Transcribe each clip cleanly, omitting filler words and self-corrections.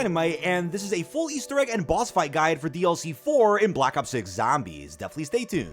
dkdynamite, and this is a full Easter egg and boss fight guide for DLC 4 in Black Ops 6 Zombies. Definitely stay tuned.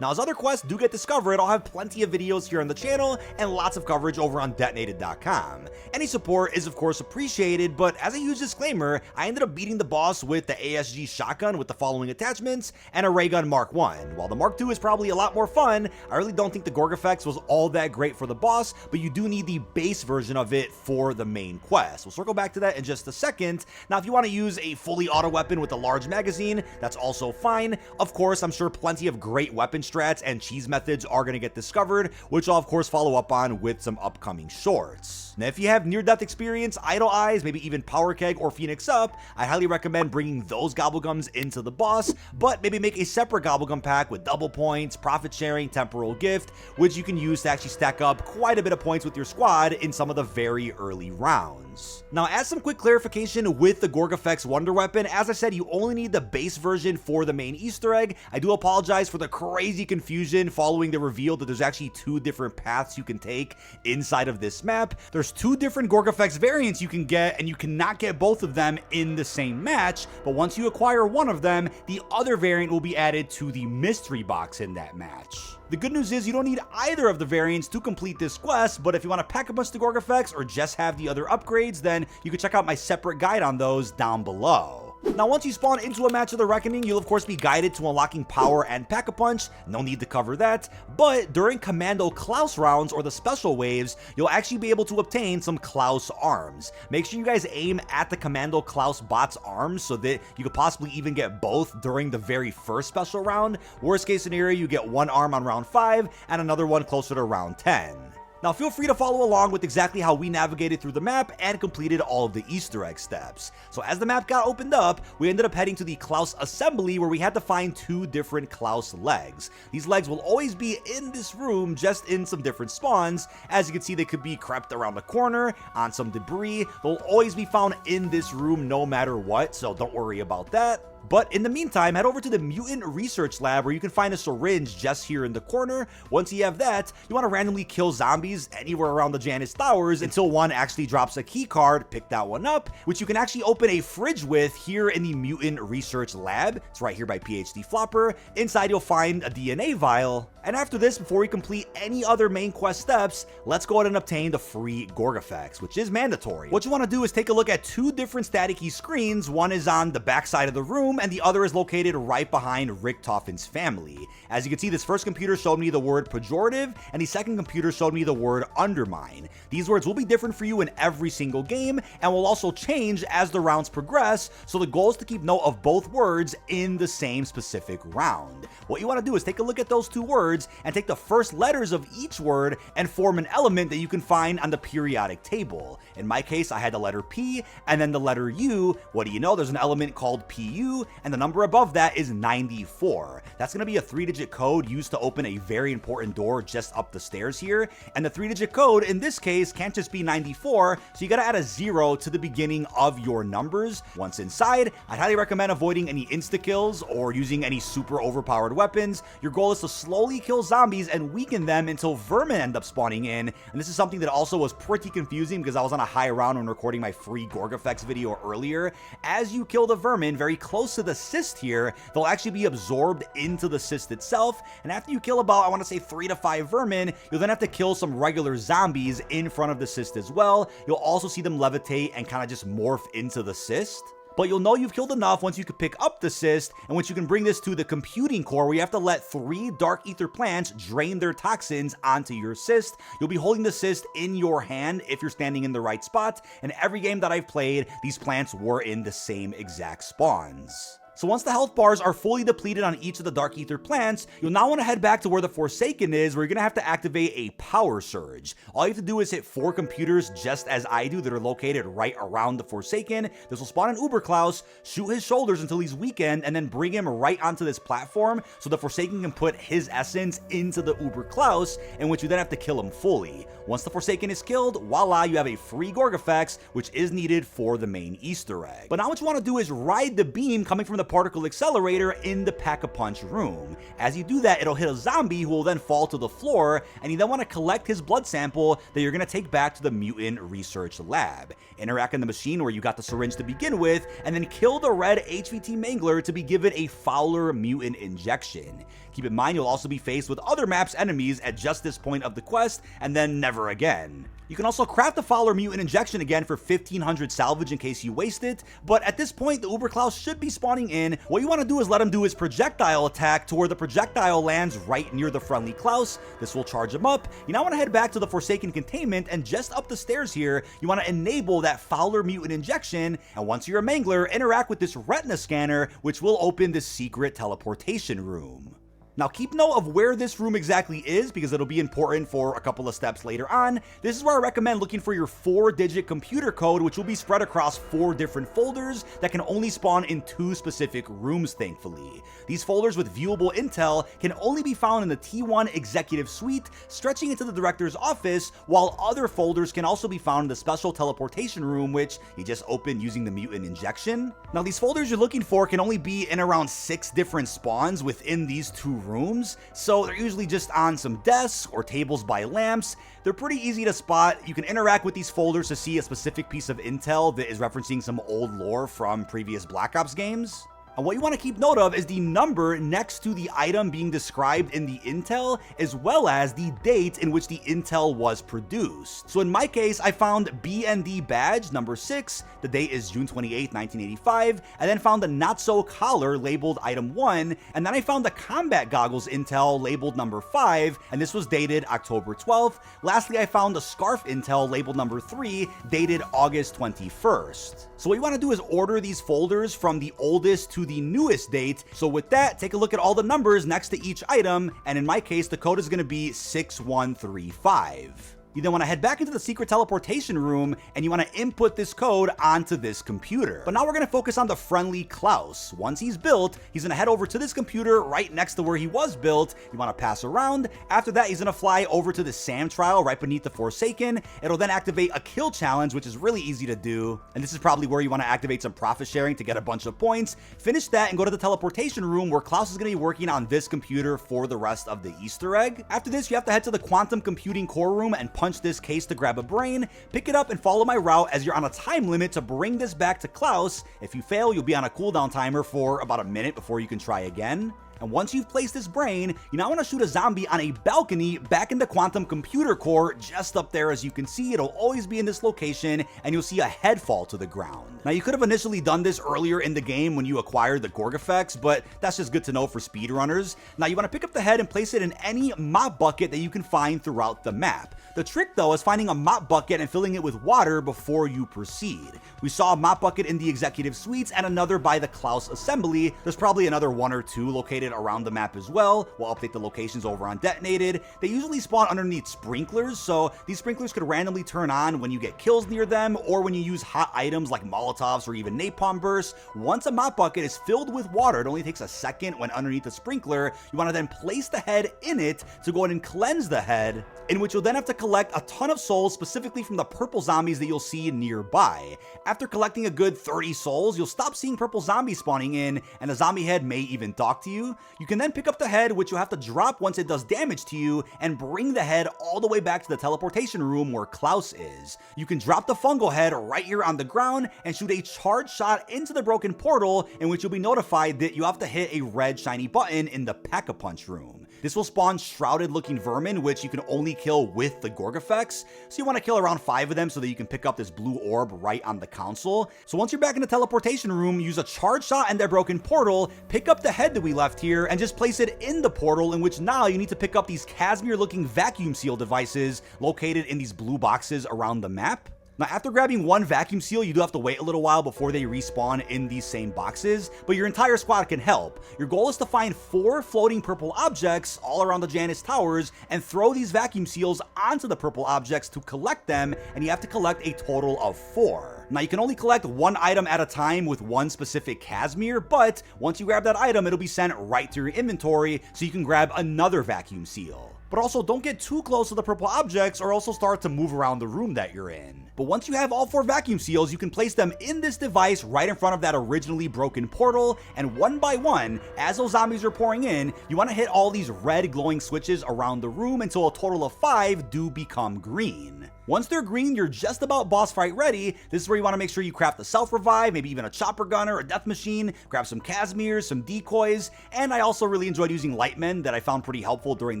Now, as other quests do get discovered, I'll have plenty of videos here on the channel and lots of coverage over on detonated.com. Any support is of course appreciated, but as a huge disclaimer, I ended up beating the boss with the ASG shotgun with the following attachments and a ray gun Mark 1. While the Mark 2 is probably a lot more fun, I really don't think the Gorg effects was all that great for the boss, but you do need the base version of it for the main quest. We'll circle back to that in just a second. Now, if you want to use a fully auto weapon with a large magazine, that's also fine. Of course, I'm sure plenty of great weapon strats and cheese methods are going to get discovered, which I'll of course follow up on with some upcoming shorts. Now, if you have near-death experience, idle eyes, maybe even power keg or phoenix up, I highly recommend bringing those gobblegums into the boss, but maybe make a separate gobblegum pack with double points, profit sharing, temporal gift, which you can use to actually stack up quite a bit of points with your squad in some of the very early rounds. Now, as some quick clarification with the Gorg effects wonder weapon, as I said, you only need the base version for the main Easter egg. I do apologize for the crazy confusion following the reveal that there's actually two different paths you can take inside of this map. There's two different Gorg effects variants you can get, and you cannot get both of them in the same match, but once you acquire one of them, the other variant will be added to the mystery box in that match. The good news is you don't need either of the variants to complete this quest, but if you want to pack a bunch of the Gorg effects or just have the other upgrades, then you can check out my separate guide on those down below. Now, once you spawn into a match of the Reckoning, you'll of course be guided to unlocking power and Pack-a-Punch. No need to cover that, but during Commando Klaus rounds or the special waves, you'll actually be able to obtain some Klaus arms. Make sure you guys aim at the Commando Klaus bot's arms so that you could possibly even get both during the very first special round. Worst case scenario, you get one arm on round 5 and another one closer to round 10. Now, feel free to follow along with exactly how we navigated through the map and completed all of the Easter egg steps. So as the map got opened up, we ended up heading to the Klaus assembly where we had to find two different Klaus legs. These legs will always be in this room, just in some different spawns. As you can see, they could be crept around the corner, on some debris. They'll always be found in this room no matter what, so don't worry about that. But in the meantime, head over to the Mutant Research Lab where you can find a syringe just here in the corner. Once you have that, you want to randomly kill zombies anywhere around the Janus Towers until one actually drops a key card. Pick that one up, which you can actually open a fridge with here in the Mutant Research Lab. It's right here by PhD Flopper. Inside, you'll find a DNA vial. And after this, before we complete any other main quest steps, let's go ahead and obtain the free Gorg effects, which is mandatory. What you want to do is take a look at two different staticky screens. One is on the back side of the room, and the other is located right behind Richtofen's family. As you can see, this first computer showed me the word pejorative, and the second computer showed me the word undermine. These words will be different for you in every single game, and will also change as the rounds progress, so the goal is to keep note of both words in the same specific round. What you want to do is take a look at those two words and take the first letters of each word and form an element that you can find on the periodic table. In my case, I had the letter P and then the letter U. What do you know? There's an element called PU, and the number above that is 94. That's going to be a 3-digit code used to open a very important door just up the stairs here. And the 3-digit code in this case can't just be 94, so you got to add a 0 to the beginning of your numbers. Once inside, I'd highly recommend avoiding any insta-kills or using any super overpowered weapons. Your goal is to slowly kill zombies and weaken them until vermin end up spawning in. And this is something that also was pretty confusing because I was on a high round when recording my free Gorg effects video earlier. As you kill the vermin very close to the cyst here, they'll actually be absorbed into the cyst itself. And after you kill about, I want to say 3 to 5 vermin, you'll then have to kill some regular zombies in front of the cyst as well. You'll also see them levitate and kind of just morph into the cyst. But you'll know you've killed enough once you can pick up the cyst, and once you can bring this to the computing core where you have to let 3 dark ether plants drain their toxins onto your cyst. You'll be holding the cyst in your hand if you're standing in the right spot, and every game that I've played, these plants were in the same exact spawns. So once the health bars are fully depleted on each of the Dark Ether plants, you'll now want to head back to where the Forsaken is, where you're going to have to activate a power surge. All you have to do is hit 4 computers, just as I do, that are located right around the Forsaken. This will spawn an Uber Klaus, shoot his shoulders until he's weakened, and then bring him right onto this platform so the Forsaken can put his essence into the Uber Klaus, in which you then have to kill him fully. Once the Forsaken is killed, voila, you have a free Gorg effects, which is needed for the main Easter egg. But now what you want to do is ride the beam coming from the particle accelerator in the Pack-a-Punch room. As you do that, it'll hit a zombie who will then fall to the floor, and you then want to collect his blood sample that you're going to take back to the mutant research lab. Interact in the machine where you got the syringe to begin with, and then kill the red HVT Mangler to be given a Fowler mutant injection. Keep in mind, you'll also be faced with other maps enemies at just this point of the quest, and then never again. You can also craft the Fowler mutant injection again for 1500 salvage in case you waste it, but at this point the Uber Klaus should be spawning in. What you want to do is let him do his projectile attack to where the projectile lands right near the friendly Klaus. This will charge him up. You now want to head back to the Forsaken containment, and just up the stairs here, you want to enable that Fowler mutant injection, and once you're a Mangler, interact with this retina scanner, which will open the secret teleportation room. Now keep note of where this room exactly is because it'll be important for a couple of steps later on. This is where I recommend looking for your 4-digit computer code, which will be spread across 4 different folders that can only spawn in 2 specific rooms, thankfully. These folders with viewable intel can only be found in the T1 executive suite, stretching into the director's office, while other folders can also be found in the special teleportation room, which you just opened using the mutant injection. Now these folders you're looking for can only be in around 6 different spawns within these 2 rooms, so they're usually just on some desks or tables by lamps. They're pretty easy to spot. You can interact with these folders to see a specific piece of intel that is referencing some old lore from previous Black Ops games. And what you want to keep note of is the number next to the item being described in the intel, as well as the date in which the intel was produced. So in my case, I found BND badge number 6, the date is June 28, 1985, and then found the not so collar labeled item 1, and then I found the combat goggles intel labeled number 5, and this was dated October 12th. Lastly, I found the scarf intel labeled number 3, dated August 21st. So what you want to do is order these folders from the oldest to the newest date. So with that, take a look at all the numbers next to each item, and in my case, the code is going to be 6135. You then want to head back into the secret teleportation room, and you want to input this code onto this computer. But now we're going to focus on the friendly Klaus. Once he's built, he's going to head over to this computer right next to where he was built. You want to pass around. After that, he's going to fly over to the SAM trial right beneath the Forsaken. It'll then activate a kill challenge, which is really easy to do. And this is probably where you want to activate some profit sharing to get a bunch of points. Finish that and go to the teleportation room where Klaus is going to be working on this computer for the rest of the Easter egg. After this, you have to head to the quantum computing core room and punch this case to grab a brain, pick it up and follow my route as you're on a time limit to bring this back to Klaus. If you fail, you'll be on a cooldown timer for about a minute before you can try again. And once you've placed this brain, you now want to shoot a zombie on a balcony back into Quantum Computer Core, just up there. As you can see, it'll always be in this location, and you'll see a head fall to the ground. Now, you could have initially done this earlier in the game when you acquired the Gorg effects, but that's just good to know for speedrunners. Now, you want to pick up the head and place it in any mop bucket that you can find throughout the map. The trick, though, is finding a mop bucket and filling it with water before you proceed. We saw a mop bucket in the executive suites and another by the Klaus assembly. There's probably another 1 or 2 located around the map as well. We'll update the locations over on Detonated. They usually spawn underneath sprinklers, so these sprinklers could randomly turn on when you get kills near them or when you use hot items like Molotovs or even napalm bursts. Once a mop bucket is filled with water, it only takes a second when underneath the sprinkler. You want to then place the head in it to go ahead and cleanse the head, in which you'll then have to collect a ton of souls, specifically from the purple zombies that you'll see nearby. After collecting a good 30 souls, you'll stop seeing purple zombies spawning in, and the zombie head may even talk to you. You can then pick up the head, which you'll have to drop once it does damage to you, and bring the head all the way back to the teleportation room where Klaus is. You can drop the fungal head right here on the ground and shoot a charge shot into the broken portal, in which you'll be notified that you have to hit a red shiny button in the Pack-a-Punch room. This will spawn shrouded looking vermin, which you can only kill with the Gorg effects. So you want to kill around 5 of them so that you can pick up this blue orb right on the console. So once you're back in the teleportation room, use a charge shot in their broken portal, pick up the head that we left here, and just place it in the portal, in which now you need to pick up these Casimir looking vacuum seal devices located in these blue boxes around the map. Now, after grabbing 1 vacuum seal, you do have to wait a little while before they respawn in these same boxes, but your entire squad can help. Your goal is to find 4 floating purple objects all around the Janus Towers and throw these vacuum seals onto the purple objects to collect them, and you have to collect a total of 4. Now, you can only collect 1 item at a time with 1 specific Casimir, but once you grab that item, it'll be sent right to your inventory so you can grab another vacuum seal. but also don't get too close to the purple objects or also start to move around the room that you're in. But once you have all 4 vacuum seals, you can place them in this device right in front of that originally broken portal, and one by one, as those zombies are pouring in, you want to hit all these red glowing switches around the room until a total of 5 do become green. Once they're green, you're just about boss fight ready. This is where you want to make sure you craft the self-revive, maybe even a chopper gunner, a death machine, grab some Casimirs, some decoys, and I also really enjoyed using lightmen that I found pretty helpful during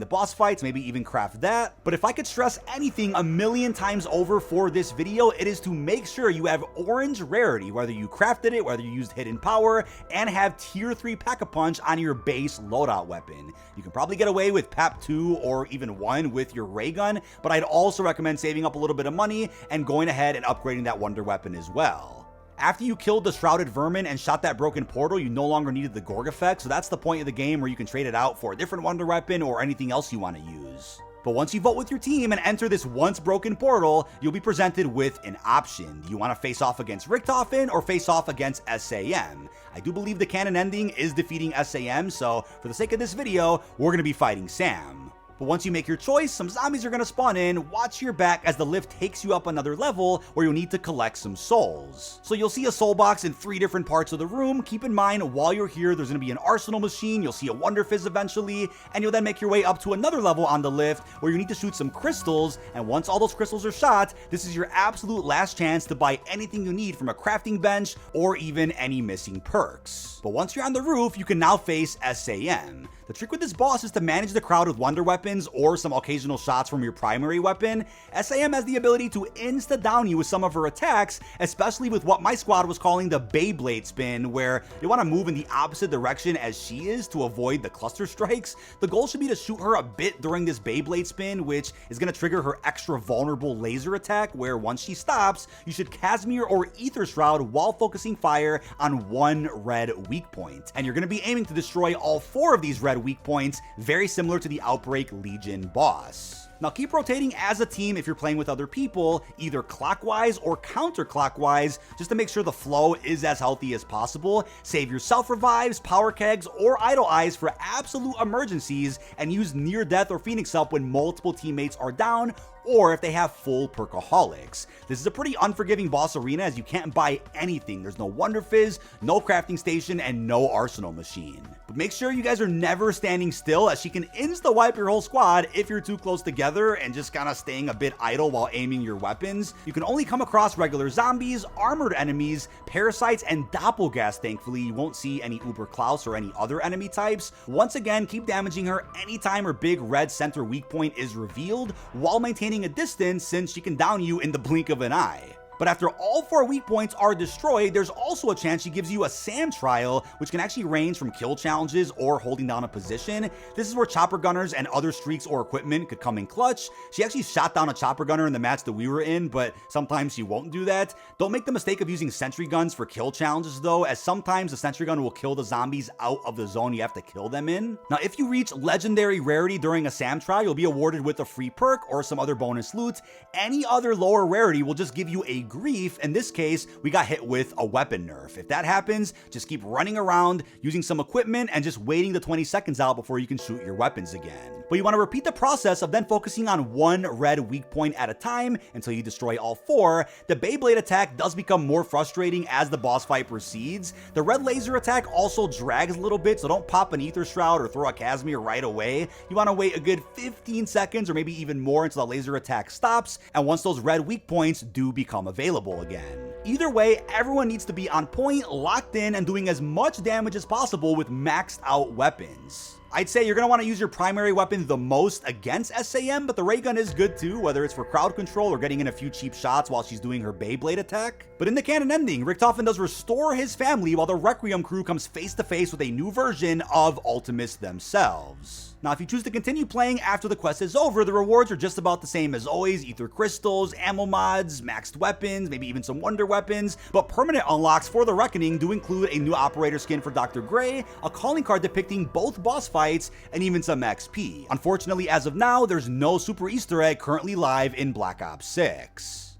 the boss fights, maybe even craft that. But if I could stress anything a million times over for this video, it is to make sure you have orange rarity, whether you crafted it, whether you used hidden power, and have tier 3 pack-a-punch on your base loadout weapon. You can probably get away with PAP 2 or even 1 with your ray gun, but I'd also recommend saving up a little bit of money and going ahead and upgrading that wonder weapon as well. After you killed the shrouded vermin and shot that broken portal, you no longer needed the Gorg effect, so that's the point of the game where you can trade it out for a different wonder weapon or anything else you want to use. But once you vote with your team and enter this once broken portal, you'll be presented with an option. Do you want to face off against Richtofen or face off against SAM? I do believe the canon ending is defeating SAM, so for the sake of this video, we're going to be fighting Sam. But once you make your choice, some zombies are going to spawn in. Watch your back as the lift takes you up another level where you'll need to collect some souls. So you'll see a soul box in 3 different parts of the room. Keep in mind, while you're here, there's going to be an arsenal machine. You'll see a wonder fizz eventually, and you'll then make your way up to another level on the lift where you need to shoot some crystals. And once all those crystals are shot, this is your absolute last chance to buy anything you need from a crafting bench or even any missing perks. But once you're on the roof, you can now face SAM. The trick with this boss is to manage the crowd with wonder weapons or some occasional shots from your primary weapon. SAM has the ability to insta-down you with some of her attacks, especially with what my squad was calling the Beyblade spin, where you want to move in the opposite direction as she is to avoid the cluster strikes. The goal should be to shoot her a bit during this Beyblade spin, which is going to trigger her extra vulnerable laser attack, where once she stops, you should Casimir or Ether Shroud while focusing fire on one red weak point. And you're going to be aiming to destroy all 4 of these red weak points, very similar to the Outbreak Legion boss. Now keep rotating as a team if you're playing with other people, either clockwise or counterclockwise, just to make sure the flow is as healthy as possible. Save your self-revives, power kegs, or idle eyes for absolute emergencies, and use near death or phoenix up when multiple teammates are down, or if they have full perkaholics. This is a pretty unforgiving boss arena as you can't buy anything. There's no wonder fizz, no crafting station, and no arsenal machine. But make sure you guys are never standing still, as she can insta-wipe your whole squad if you're too close together and just kind of staying a bit idle while aiming your weapons. You can only come across regular zombies, armored enemies, parasites, and doppelgas. Thankfully, you won't see any Uber Klaus or any other enemy types. Once again, keep damaging her anytime her big red center weak point is revealed, while maintaining a distance since she can down you in the blink of an eye. But after all 4 weak points are destroyed, there's also a chance she gives you a SAM trial, which can actually range from kill challenges or holding down a position. This is where chopper gunners and other streaks or equipment could come in clutch. She actually shot down a chopper gunner in the match that we were in, but sometimes she won't do that. Don't make the mistake of using sentry guns for kill challenges though, as sometimes the sentry gun will kill the zombies out of the zone you have to kill them in. Now if you reach legendary rarity during a SAM trial, you'll be awarded with a free perk or some other bonus loot. Any other lower rarity will just give you a grief. In this case, we got hit with a weapon nerf. If that happens, just keep running around, using some equipment, and just waiting the 20 seconds out before you can shoot your weapons again. But you want to repeat the process of then focusing on one red weak point at a time until you destroy all 4. The Beyblade attack does become more frustrating as the boss fight proceeds. The red laser attack also drags a little bit, so don't pop an Ether Shroud or throw a Casimir right away. You want to wait a good 15 seconds or maybe even more until the laser attack stops, and once those red weak points do become available again. Either way, everyone needs to be on point, locked in, and doing as much damage as possible with maxed out weapons. I'd say you're going to want to use your primary weapon the most against SAM, but the ray gun is good too, whether it's for crowd control or getting in a few cheap shots while she's doing her Beyblade attack. But in the canon ending, Richtofen does restore his family while the Requiem crew comes face to face with a new version of Ultimus themselves. Now, if you choose to continue playing after the quest is over, the rewards are just about the same as always: ether crystals, ammo mods, maxed weapons, maybe even some wonder weapons. But permanent unlocks for the Reckoning do include a new operator skin for Dr. Gray, a calling card depicting both boss fights, and even some XP. Unfortunately, as of now, there's no super Easter egg currently live in Black Ops 6.